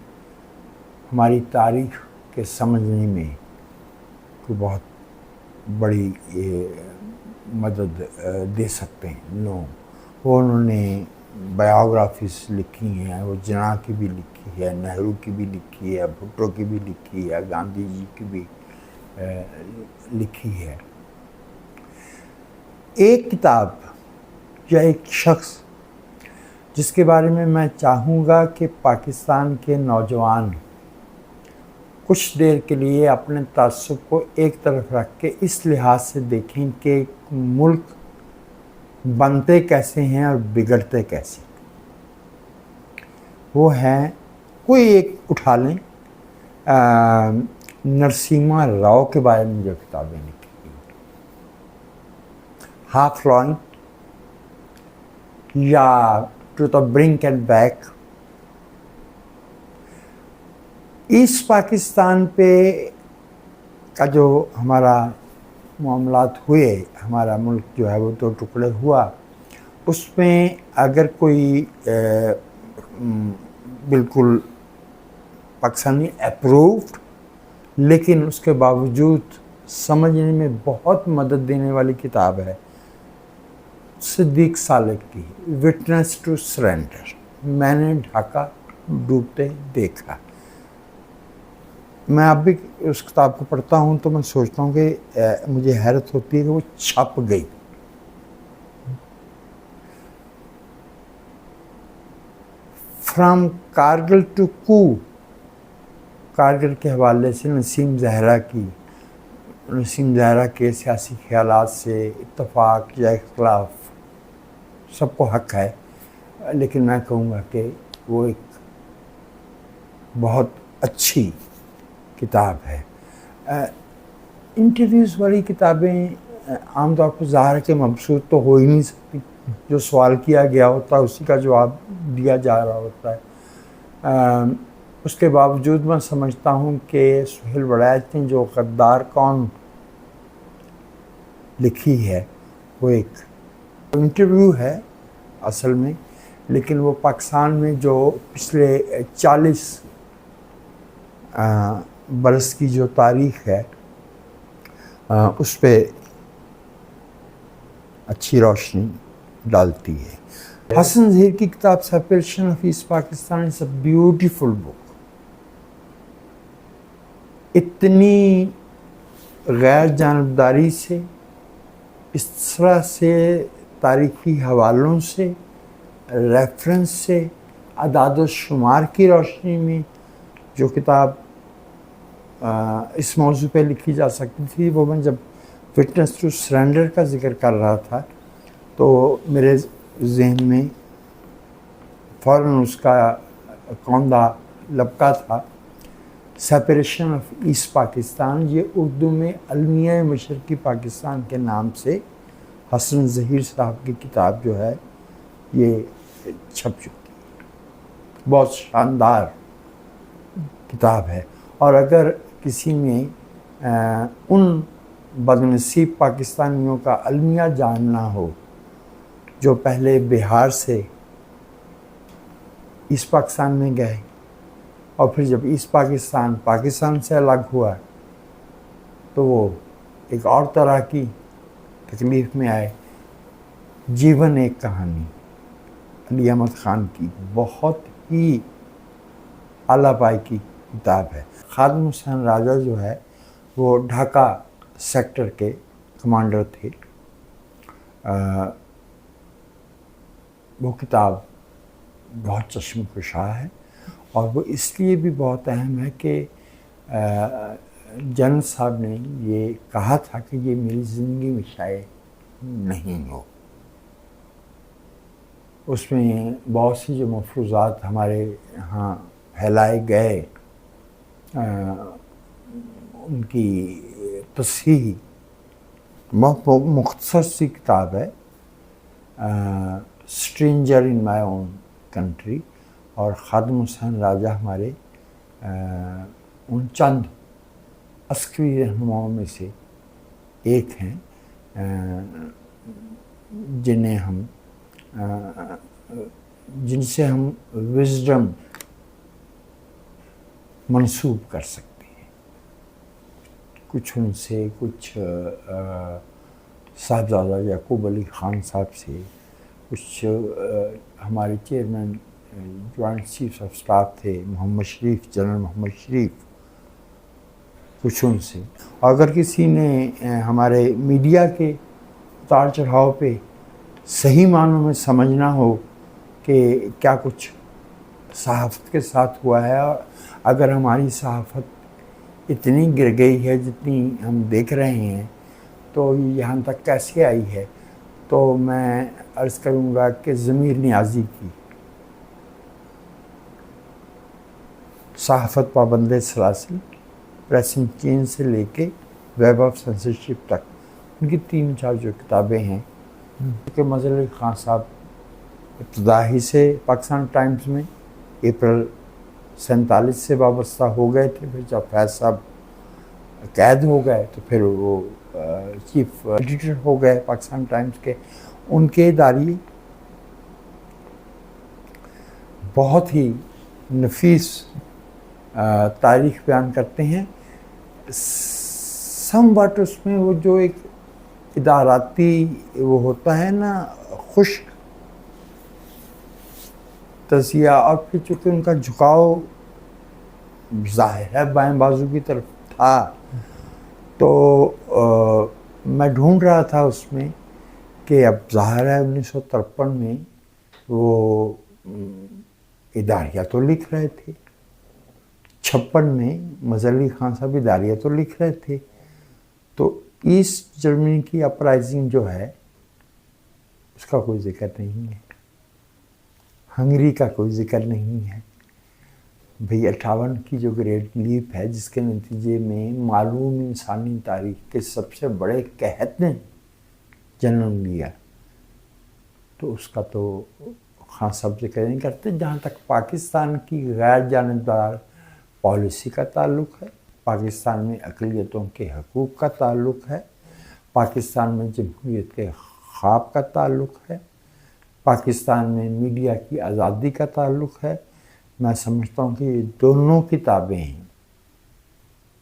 ہماری تاریخ کے سمجھنے میں کوئی بہت بڑی مدد دے سکتے ہیں لوگ۔ وہ انہوں نے بایوگرافیز لکھی ہیں، وہ جناح کی بھی لکھی ہے، نہرو کی بھی لکھی ہے، بھٹو کی بھی لکھی ہے، گاندھی جی کی بھی لکھی ہے۔ ایک کتاب یا ایک شخص جس کے بارے میں چاہوں گا کہ پاکستان کے نوجوان کچھ دیر کے لیے اپنے تعصب کو ایک طرف رکھ کے اس لحاظ سے دیکھیں کہ ملک بنتے کیسے ہیں اور بگڑتے کیسے، وہ ہے، کوئی ایک اٹھا لیں، نرسمہا راؤ کے بارے میں جو کتابیں لکھی ہیں، ہاف لائن یا to the brink and back, east Pakistan پہ کا جو ہمارا معاملات ہوئے، ہمارا ملک جو ہے وہ دو ٹکڑے ہوا، اس میں اگر کوئی بالکل پاکستانی اپرووڈ لیکن اس کے باوجود سمجھنے میں بہت مدد دینے والی کتاب ہے صدیق صالح کی وٹنس ٹو سرنڈر، میں نے ڈھاکہ ڈوبتے دیکھا۔ میں اب بھی اس کتاب کو پڑھتا ہوں تو میں سوچتا ہوں کہ مجھے حیرت ہوتی ہے کہ وہ چھپ گئی۔ فرام کارگل ٹو کو، کارگل کے حوالے سے نسیم زہرا کے سیاسی خیالات سے اتفاق یا اختلاف سب کو حق ہے، لیکن میں کہوں گا کہ وہ ایک بہت اچھی کتاب ہے۔ انٹرویوز والی کتابیں عام طور پر ظاہر ہے کہ مبسوط تو ہو ہی نہیں سکتی، جو سوال کیا گیا ہوتا ہے اسی کا جواب دیا جا رہا ہوتا ہے۔ اس کے باوجود میں سمجھتا ہوں کہ سہیل وڑیچ نے جو غدار کون لکھی ہے وہ ایک انٹرویو ہے اصل میں، لیکن وہ پاکستان میں جو پچھلے 40 برس کی جو تاریخ ہے اس پہ اچھی روشنی ڈالتی ہے۔ حسن ظہیر کی کتاب separation of East Pakistan is a beautiful book. اتنی غیر جانبداری سے، اس طرح سے تاریخی حوالوں سے، ریفرنس سے، اعداد و شمار کی روشنی میں جو کتاب اس موضوع پہ لکھی جا سکتی تھی، وہ میں جب وٹنس ٹو سرنڈر کا ذکر کر رہا تھا تو میرے ذہن میں فوراً اس کا کوندا لبکا تھا، سیپریشن آف ایسٹ پاکستان۔ یہ اردو میں المیہ مشرقی پاکستان کے نام سے حسن ظہیر صاحب کی کتاب جو ہے یہ چھپ چکی ہے، بہت شاندار کتاب ہے۔ اور اگر کسی میں ان بدنصیب پاکستانیوں کا المیہ جاننا ہو جو پہلے بہار سے ایسٹ پاکستان میں گئے اور پھر جب ایسٹ پاکستان سے الگ ہوا تو وہ ایک اور طرح کی تکلیف میں آئے، جیون ایک کہانی علی احمد خان کی بہت ہی اعلیٰ پائی کی کتاب ہے۔ خادم حسین راجہ جو ہے وہ ڈھاکہ سیکٹر کے کمانڈر تھے۔ وہ کتاب بہت چشم کشا ہے اور وہ اس لیے بھی بہت اہم ہے کہ جنرل صاحب نے یہ کہا تھا کہ یہ میری زندگی میں شاید نہیں ہو۔ اس میں بہت سی جو مفروضات ہمارے ہاں پھیلائے گئے ان کی تصحیح بہت مختصر سی کتاب ہے، اسٹرینجر ان مائی اون کنٹری، اور خادم حسین راجہ ہمارے ان چند عسکری رہنماؤں میں سے ایک ہیں جن سے ہم وزڈم منسوب کر سکتے ہیں۔ کچھ ان سے، کچھ صاحبزادہ یعقوب علی خان صاحب سے، کچھ ہمارے chairman joint chief of staff تھے محمد شریف، جنرل محمد شریف، کچھ ان سے۔ اور اگر کسی نے ہمارے میڈیا کے اتار چڑھاؤ پہ صحیح معنوں میں سمجھنا ہو کہ کیا کچھ صحافت کے ساتھ ہوا ہے، اور اگر ہماری صحافت اتنی گر گئی ہے جتنی ہم دیکھ رہے ہیں تو یہاں تک کیسے آئی ہے، تو میں عرض کروں گا کہ ضمیر نیازی کی صحافت پابند سلاسل، پریسنگ چین سے لے کے ویب آف سینسرشپ تک، ان کی 3-4 جو کتابیں ہیں کہ مظہر علی خان صاحب ابتدا ہی سے پاکستان ٹائمز میں اپریل 47 سے وابستہ ہو گئے تھے، پھر جب فیض صاحب قید ہو گئے تو پھر وہ چیف ایڈیٹر ہو گئے پاکستان ٹائمز کے۔ ان کے ادارے بہت ہی نفیس تاریخ بیان کرتے ہیں، سم واٹ اس میں وہ جو ایک اداراتی وہ ہوتا ہے نا خشک تزیہ، اور پھر چونکہ ان کا جھکاؤ ظاہر ہے بائیں بازو کی طرف تھا، تو میں ڈھونڈ رہا تھا اس میں کہ اب ظاہر ہے 1953 میں وہ اداریہ تو لکھ رہے تھے 56 میں مظہر علی خان صاحب اداریہ تو لکھ رہے تھے. تو ایسٹ جرمنی کی اپرائزنگ جو ہے اس کا کوئی ذکر نہیں ہے. ہنگری کا کوئی ذکر نہیں ہے. بھئی 58 کی جو گریٹ لیپ ہے جس کے نتیجے میں معلوم انسانی تاریخ کے سب سے بڑے قحط نے جنم لیا، تو اس کا تو خان صاحب ذکر نہیں کرتے. جہاں تک پاکستان کی غیر جانبدار پالیسی کا تعلق ہے، پاکستان میں اقلیتوں کے حقوق کا تعلق ہے، پاکستان میں جمہوریت کے خواب کا تعلق ہے، پاکستان میں میڈیا کی آزادی کا تعلق ہے، میں سمجھتا ہوں کہ یہ دونوں کتابیں ہیں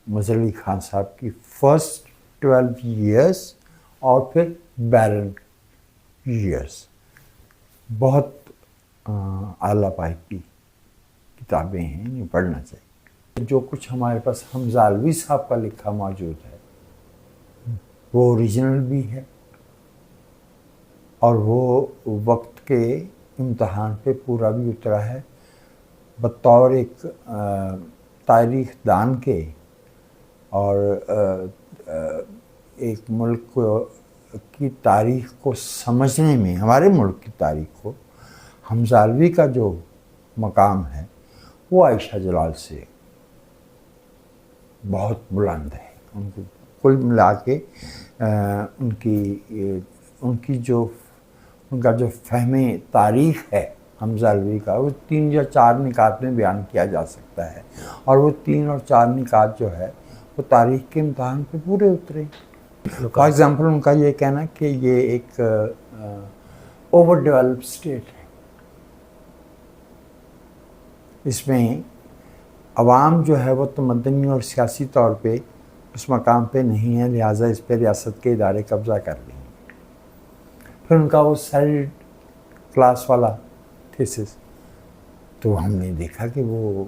مظہر علی خان صاحب کی فرسٹ 12 ایئرس اور پھر بیرن ایئرس بہت اعلیٰ پائی کی کتابیں ہیں، انہیں پڑھنا چاہیے. جو کچھ ہمارے پاس حمزہ علوی صاحب کا لکھا موجود ہے وہ اوریجنل بھی ہے اور وہ وقت کے امتحان پہ پورا بھی اترا ہے. بطور ایک تاریخ دان کے اور ایک ملک کی تاریخ کو سمجھنے میں، ہمارے ملک کی تاریخ کو، حمزہ علوی کا جو مقام ہے وہ عائشہ جلال سے بہت بلند ہے. ان کو کل ملا کے ان کا جو فہم تاریخ ہے حمزہ علوی کا، وہ 3 یا 4 نکات میں بیان کیا جا سکتا ہے، اور وہ 3 اور 4 نکات جو ہے وہ تاریخ کے امتحان پہ پورے اترے. فار ایگزامپل ان کا یہ کہنا کہ یہ ایک اوور ڈیولپ اسٹیٹ ہے، اس میں عوام جو ہے وہ تمدنی اور سیاسی طور پہ اس مقام پہ نہیں ہے، لہٰذا اس پہ ریاست کے ادارے قبضہ کر لیں گے. پھر ان کا وہ سیلڈ کلاس والا تھیسس، تو ہم نے دیکھا کہ وہ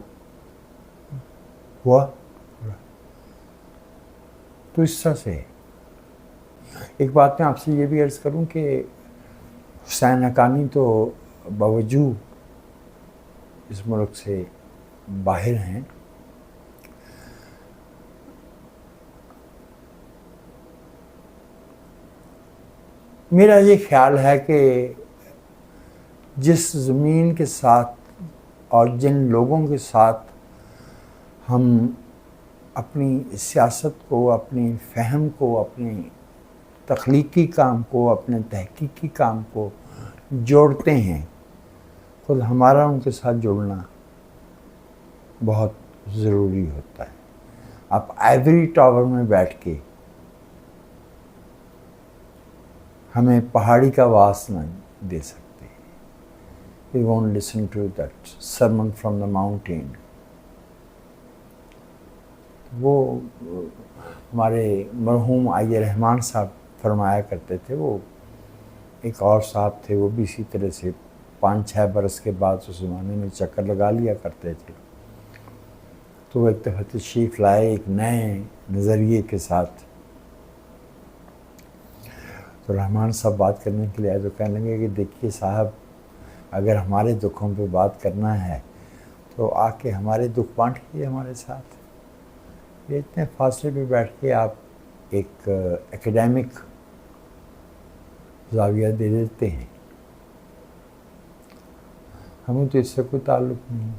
ہوا. تو اس طرح سے ایک بات میں آپ سے یہ بھی عرض کروں کہ حسین حقانی تو باوجود اس ملک سے باہر ہیں، میرا یہ خیال ہے کہ جس زمین کے ساتھ اور جن لوگوں کے ساتھ ہم اپنی سیاست کو، اپنی فہم کو، اپنی تخلیقی کام کو، اپنے تحقیقی کام کو جوڑتے ہیں، خود ہمارا ان کے ساتھ جڑنا بہت ضروری ہوتا ہے. آپ آئیوری ٹاور میں بیٹھ کے ہمیں پہاڑی کا آواز نہ دے سکتے. We won't listen to that sermon from the mountain. وہ ہمارے مرحوم آئی رحمان صاحب فرمایا کرتے تھے. وہ ایک اور صاحب تھے، وہ بھی اسی طرح سے 5-6 برس کے بعد اس زمانے میں چکر لگا لیا کرتے تھے. تو وہ ایک دفعہ تشریف لائے ایک نئے نظریے کے ساتھ. تو رحمان صاحب بات کرنے کے لیے آئے تو کہنے لگے کہ دیکھیے صاحب، اگر ہمارے دکھوں پہ بات کرنا ہے تو آ کے ہمارے دکھ بانٹیے ہمارے ساتھ. یہ اتنے فاصلے پہ بیٹھ کے آپ ایک ایکیڈیمک زاویہ دے دیتے ہیں، ہمیں تو اس سے کوئی تعلق نہیں.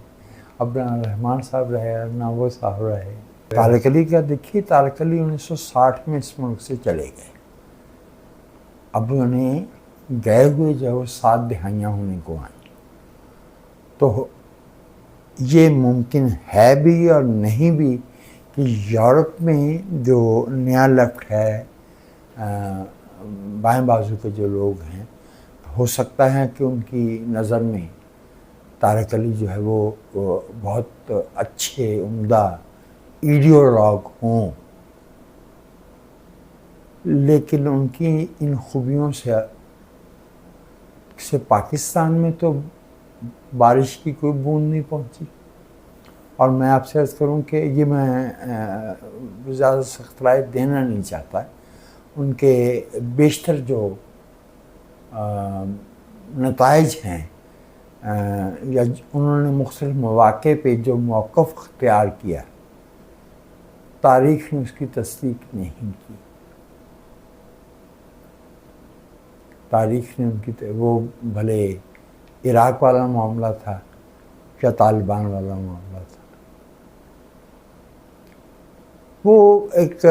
اب نہ رحمان صاحب رہے نہ وہ صاحب رہے. طارق علی کا دیکھیے، طارق علی 1960 میں اس ملک سے چلے گئے. اب انہیں گئے ہوئے جو 7 دہائیاں ہونے کو آئیں. تو یہ ممکن ہے بھی اور نہیں بھی کہ یورپ میں جو نیا لیفٹ ہے، بائیں بازو کے جو لوگ ہیں، ہو سکتا ہے کہ ان کی نظر میں طارق علی جو ہے وہ بہت اچھے عمدہ ایڈیولوگ ہوں، لیکن ان کی ان خوبیوں سے پاکستان میں تو بارش کی کوئی بوند نہیں پہنچی. اور میں آپ سے عرض کروں کہ یہ میں زیادہ سخت رائے دینا نہیں چاہتا. ان کے بیشتر جو نتائج ہیں یا انہوں نے مختلف مواقع پہ جو موقف اختیار کیا، تاریخ نے اس کی تصدیق نہیں کی. تاریخ نے ان کی وہ بھلے عراق والا معاملہ تھا یا طالبان والا معاملہ تھا، وہ ایک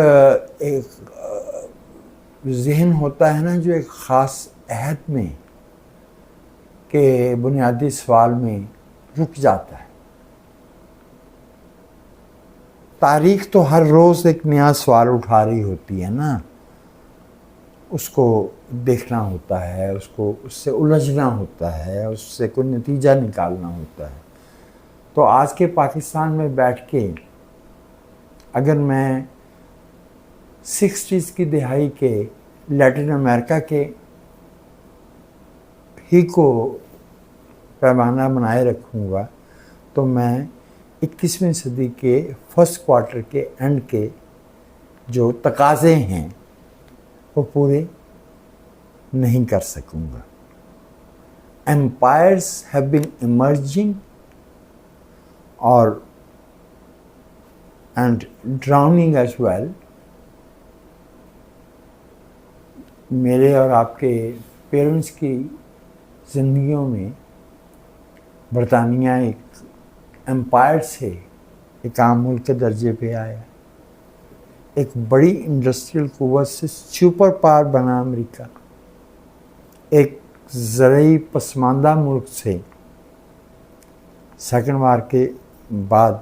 ذہن ہوتا ہے نا جو ایک خاص عہد میں کہ بنیادی سوال میں رک جاتا ہے. تاریخ تو ہر روز ایک نیا سوال اٹھا رہی ہوتی ہے نا، اس کو دیکھنا ہوتا ہے، اس سے الجھنا ہوتا ہے، اس سے کوئی نتیجہ نکالنا ہوتا ہے. تو آج کے پاکستان میں بیٹھ کے اگر میں 60s کی دہائی کے لیٹن امریکہ کے ہی کو پیمانہ بنائے رکھوں گا تو میں 21ویں صدی کے فرسٹ کوارٹر کے اینڈ کے جو تقاضے ہیں وہ پورے نہیں کر سکوں گا. Empires have been emerging and drowning as well. میرے اور آپ کے پیرنٹس کی زندگیوں میں برطانیہ ایک امپائر سے ایک عام ملک کے درجے پہ آیا، ایک بڑی انڈسٹریل قوت سے سپر پاور بنا امریکہ، ایک زرعی پسماندہ ملک سے سیکنڈ وار کے بعد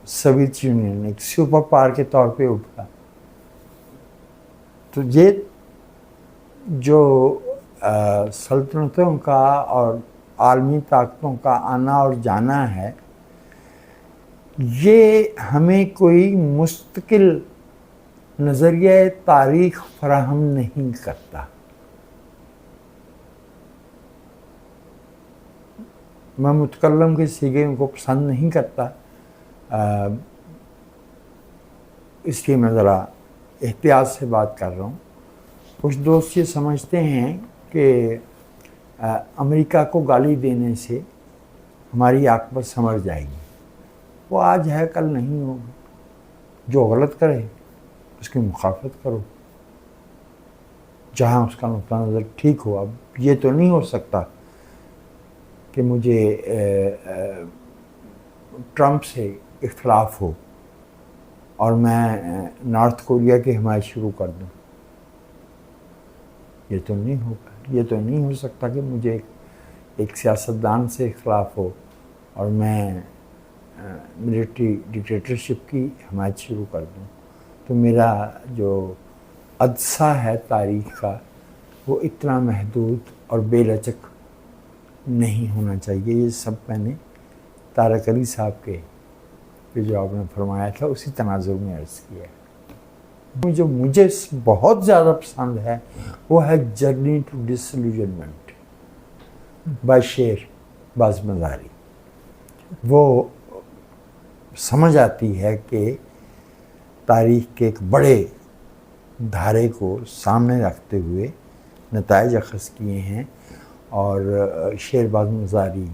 سوویت یونین ایک سپر پاور کے طور پہ اٹھا. تو یہ جو سلطنتوں کا اور عالمی طاقتوں کا آنا اور جانا ہے، یہ ہمیں کوئی مستقل نظریہ تاریخ فراہم نہیں کرتا. میں متکلم کے سیغے کو پسند نہیں کرتا، اس لیے میں ذرا احتیاط سے بات کر رہا ہوں. کچھ دوست یہ سمجھتے ہیں کہ امریکہ کو گالی دینے سے ہماری عاقبت سنور جائے گی. وہ آج ہے کل نہیں ہوگا. جو غلط کرے اس کی مخالفت کرو جہاں اس کا نقطہ نظر ٹھیک ہو. اب یہ تو نہیں ہو سکتا کہ مجھے ٹرمپ سے اختلاف ہو اور میں نارتھ کوریا کی حمایت شروع کر دوں. یہ تو نہیں ہوگا. یہ تو نہیں ہو سکتا کہ مجھے ایک سیاستدان سے اختلاف ہو اور میں ملٹری ڈکٹیٹرشپ کی حمایت شروع کر دوں. تو میرا جو عدسہ ہے تاریخ کا وہ اتنا محدود اور بے لچک نہیں ہونا چاہیے. یہ سب میں نے طارق علی صاحب کے جو آپ نے فرمایا تھا اسی تناظر میں عرض کیا ہے. جو مجھے بہت زیادہ پسند ہے وہ ہے جرنی ٹو ڈسلیوژنمنٹ بائی شیر باز مزاری. وہ سمجھ آتی ہے کہ تاریخ کے ایک بڑے دھارے کو سامنے رکھتے ہوئے نتائج اخذ کیے ہیں اور شیر باز مزاری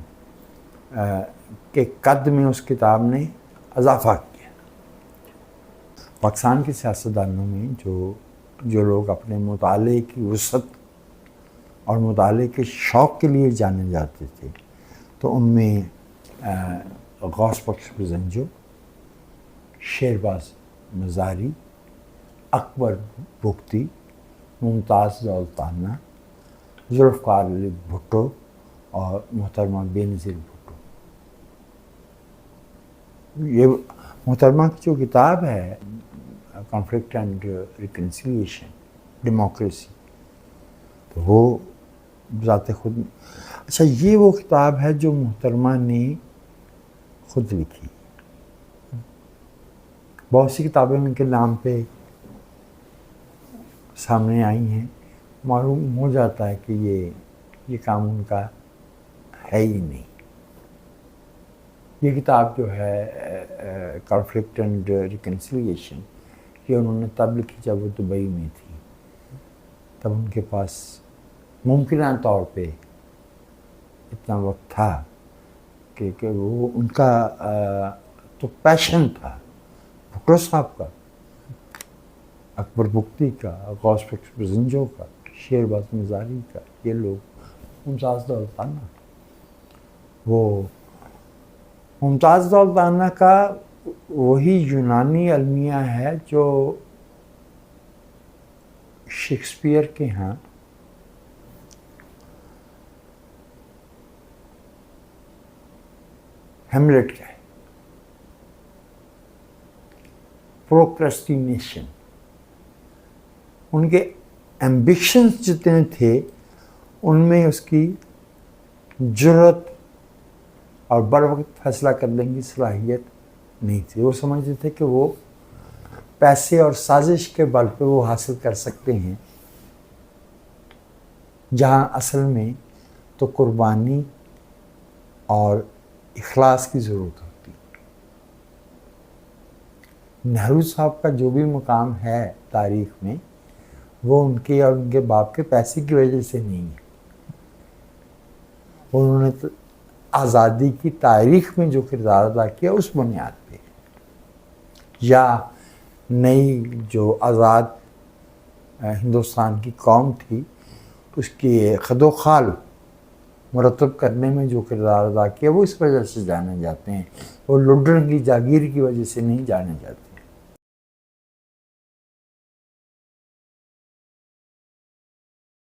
کے قد میں اس کتاب نے اضافہ کیا. پاکستان کے سیاستدانوں میں جو لوگ اپنے مطالعے کی وسعت اور مطالعے کے شوق کے لیے جانے جاتے تھے تو ان میں غوث بخش بزنجو، شیرباز مزاری، اکبر بگٹی، ممتاز دولتانہ، ذوالفقار علی بھٹو اور محترمہ بے نظیر بھٹو. یہ محترمہ کی جو کتاب ہے کانفلکٹ اینڈ ریکنسیلیشن ڈیموکریسی، تو وہ ذات خود اچھا یہ وہ کتاب ہے جو محترمہ نے خود لکھی. بہت سی کتابیں ان کے نام پہ سامنے آئی ہیں. معلوم ہو جاتا ہے کہ یہ کام ان کا ہے ہی نہیں. یہ کتاب جو ہے کانفلکٹ اینڈ ریکنسیلیشن یہ انہوں نے تب لکھی جب وہ دبئی میں تھی. تب ان کے پاس ممکنہ طور پہ اتنا وقت تھا کہ وہ ان کا تو پیشن تھا، بھٹو صاحب کا، اکبر بگٹی کا، غوث بخش بزنجو کا، شیرباز مزاری کا، یہ لوگ ممتاز دولتانہ، وہ ممتاز دولتانہ کا وہی یونانی المیہ ہے جو شیکسپیئر کے ہاں ہیملیٹ کا ہے، پروکرسٹینیشن. ان کے ایمبیشنز جتنے تھے ان میں اس کی جرت اور بر وقت فیصلہ کرنے کی صلاحیت نہیں تھی. وہ سمجھتے تھے کہ وہ پیسے اور سازش کے بل پہ وہ حاصل کر سکتے ہیں، جہاں اصل میں تو قربانی اور اخلاص کی ضرورت ہوتی. نہرو صاحب کا جو بھی مقام ہے تاریخ میں وہ ان کے اور ان کے باپ کے پیسے کی وجہ سے نہیں ہے. انہوں نے تو آزادی کی تاریخ میں جو کردار ادا کیا اس بنیاد پہ، یا نئی جو آزاد ہندوستان کی قوم تھی اس کی خد و خال مرتب کرنے میں جو کردار ادا کیا وہ اس وجہ سے جانے جاتے ہیں. وہ لڈن کی جاگیر کی وجہ سے نہیں جانے جاتے.